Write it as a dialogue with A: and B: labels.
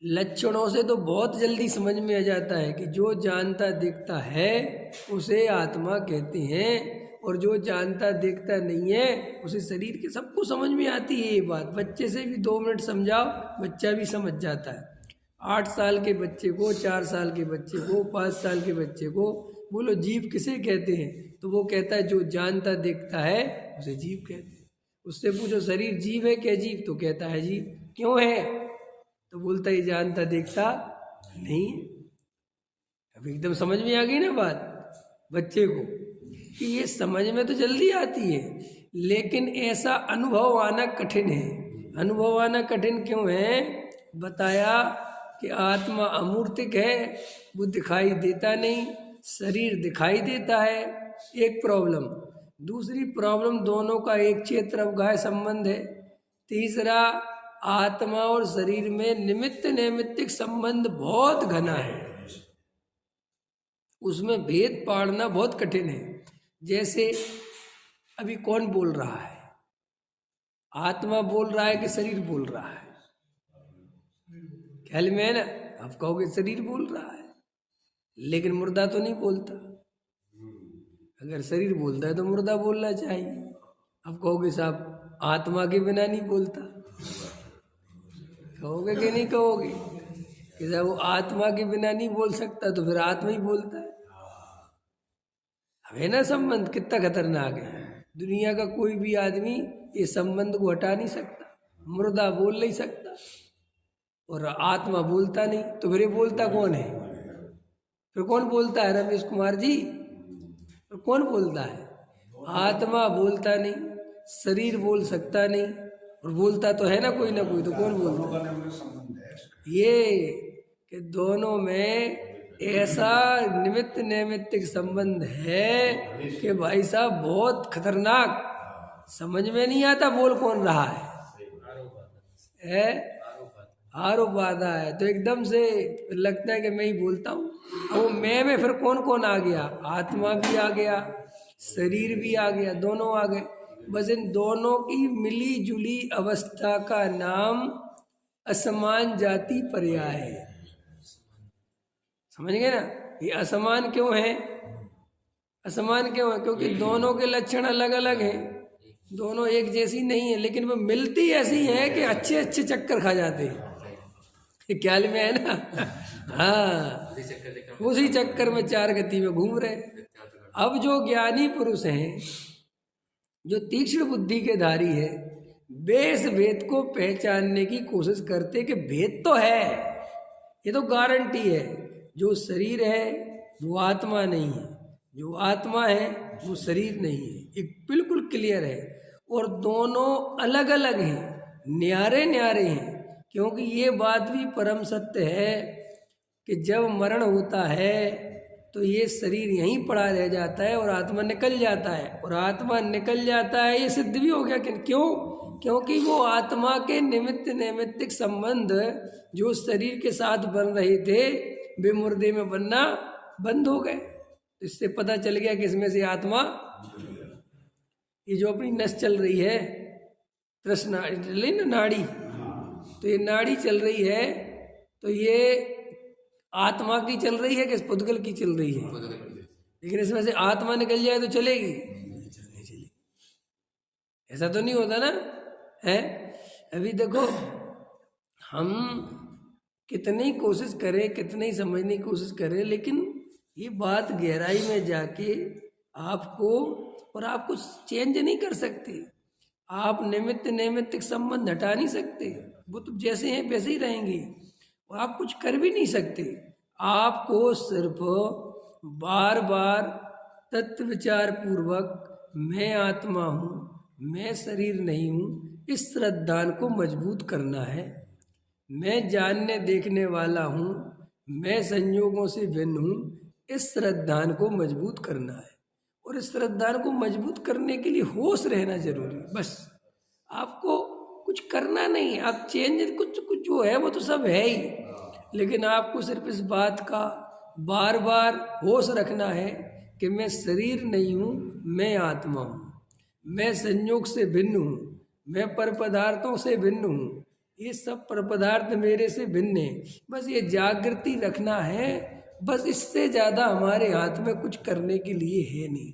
A: लक्षणों से तो बहुत जल्दी समझ में आ जाता है कि जो जानता देखता है उसे आत्मा कहते हैं, और जो जानता देखता नहीं है उसे शरीर के। सबको समझ में आती है ये बात। बच्चे से भी 2 मिनट समझाओ, बच्चा भी समझ जाता है। 8 साल के बच्चे को, 4 साल के बच्चे को, 5 साल के बच्चे को बोलो जीव किसे कहते हैं, तो वो कहता है जो जानता देखता है उसे जीव कहते हैं। उससे पूछो शरीर जीव है क्या जीव, तो कहता है जीव। क्यों है, तो बोलता ही जानता देखता नहीं है। अब एकदम समझ में आ गई ना बात बच्चे को, कि ये समझ में तो जल्दी आती है, लेकिन ऐसा अनुभव आना कठिन है। अनुभव आना कठिन क्यों है, बताया कि आत्मा अमूर्तिक है, वो दिखाई देता नहीं, शरीर दिखाई देता है, एक प्रॉब्लम। दूसरी प्रॉब्लम, दोनों का एक क्षेत्र अवगाह्य संबंध है। तीसरा, आत्मा और शरीर में निमित्त नैमित्तिक संबंध बहुत घना है, उसमें भेद पाड़ना बहुत कठिन है। जैसे अभी कौन बोल रहा है, आत्मा बोल रहा है कि शरीर बोल रहा है, ख्याल में है ना। आप कहोगे शरीर बोल रहा है, लेकिन मुर्दा तो नहीं बोलता। अगर शरीर बोलता है तो मुर्दा बोलना चाहिए। आप कहोगे साहब आत्मा के बिना नहीं बोलता, कहोगे कि नहीं कहोगे कि साहब वो आत्मा के बिना नहीं बोल सकता, तो फिर आत्मा ही बोलता है। है ना संबंध कितना खतरनाक है। दुनिया का कोई भी आदमी ये संबंध को हटा नहीं सकता। मुर्दा बोल नहीं सकता और आत्मा बोलता नहीं, तो फिर ये बोलता कौन है, फिर कौन बोलता है रमेश कुमार जी, फिर कौन बोलता है। आत्मा बोलता नहीं, शरीर बोल सकता नहीं, और बोलता तो है ना कोई, तो कौन बोलता है। ये कि दोनों में ऐसा निमित्त नैमित्तिक संबंध है कि भाई साहब बहुत खतरनाक, समझ में नहीं आता बोल कौन रहा है। आरोप आता है तो एकदम से लगता है कि मैं ही बोलता हूँ। अब वो मैं में फिर कौन कौन आ गया, आत्मा भी आ गया, शरीर भी आ गया, दोनों आ गए। बस इन दोनों की मिली जुली अवस्था का नाम असमान जाति पर्याय है। समझ गए ना। ये असमान क्यों है, असमान क्यों है, क्योंकि दोनों के लक्षण अलग अलग हैं, दोनों एक जैसी नहीं है, लेकिन वो मिलती ऐसी है कि अच्छे अच्छे चक्कर खा जाते हैं। ख्याल में है ना। हाँ, उसी चक्कर में 4 गति में घूम रहे। अब जो ज्ञानी पुरुष हैं, जो तीक्ष्ण बुद्धि के धारी है, वे इस भेद को पहचानने की कोशिश करते कि भेद तो है, ये तो गारंटी है, जो शरीर है वो आत्मा नहीं है, जो आत्मा है वो शरीर नहीं है, एक बिल्कुल क्लियर है। और दोनों अलग अलग हैं, न्यारे न्यारे हैं, क्योंकि ये बात भी परम सत्य है कि जब मरण होता है तो ये शरीर यहीं पड़ा रह जाता है और आत्मा निकल जाता है, और आत्मा निकल जाता है ये सिद्ध भी हो गया कि क्यों, क्योंकि वो आत्मा के निमित्त नैमित्तिक संबंध जो शरीर के साथ बन रहे थे वे मुर्दे में बनना बंद हो गए। तो इससे पता चल गया कि इसमें से आत्मा, ये जो अपनी नस चल रही है तृष्णा ना नाड़ी, तो ये नाड़ी चल रही है, तो ये आत्मा की चल रही है कि पुद्गल की चल रही है। लेकिन इसमें से आत्मा निकल जाए तो चलेगी, नहीं चलेगी। ऐसा तो नहीं होता ना है। अभी देखो हम कितनी कोशिश करें, कितनी समझने की कोशिश करें, लेकिन ये बात गहराई में जाके आपको, और आप कुछ चेंज नहीं कर सकते। आप निमित्त नैमित्तिक संबंध हटा नहीं सकते, वो तो जैसे हैं वैसे ही रहेंगे, और आप कुछ कर भी नहीं सकते। आपको सिर्फ बार बार तत्व विचार पूर्वक मैं आत्मा हूँ, मैं शरीर नहीं हूँ, इस श्रद्धान को मजबूत करना है। मैं जानने देखने वाला हूँ, मैं संयोगों से भिन्न हूँ, इस श्रद्धान को मजबूत करना है। और इस श्रद्धान को मजबूत करने के लिए होश रहना जरूरी है। बस आपको कुछ करना नहीं है, आप चेंज कुछ कुछ जो है वो तो सब है ही, लेकिन आपको सिर्फ इस बात का बार बार होश रखना है कि मैं शरीर नहीं हूँ, मैं आत्मा हूँ, मैं संयोग से भिन्न हूँ, मैं पर पदार्थों से भिन्न हूँ, ये सब परपदार्थ मेरे से भिन्न है। बस ये जागृति रखना है, बस इससे ज़्यादा हमारे हाथ में कुछ करने के लिए है नहीं।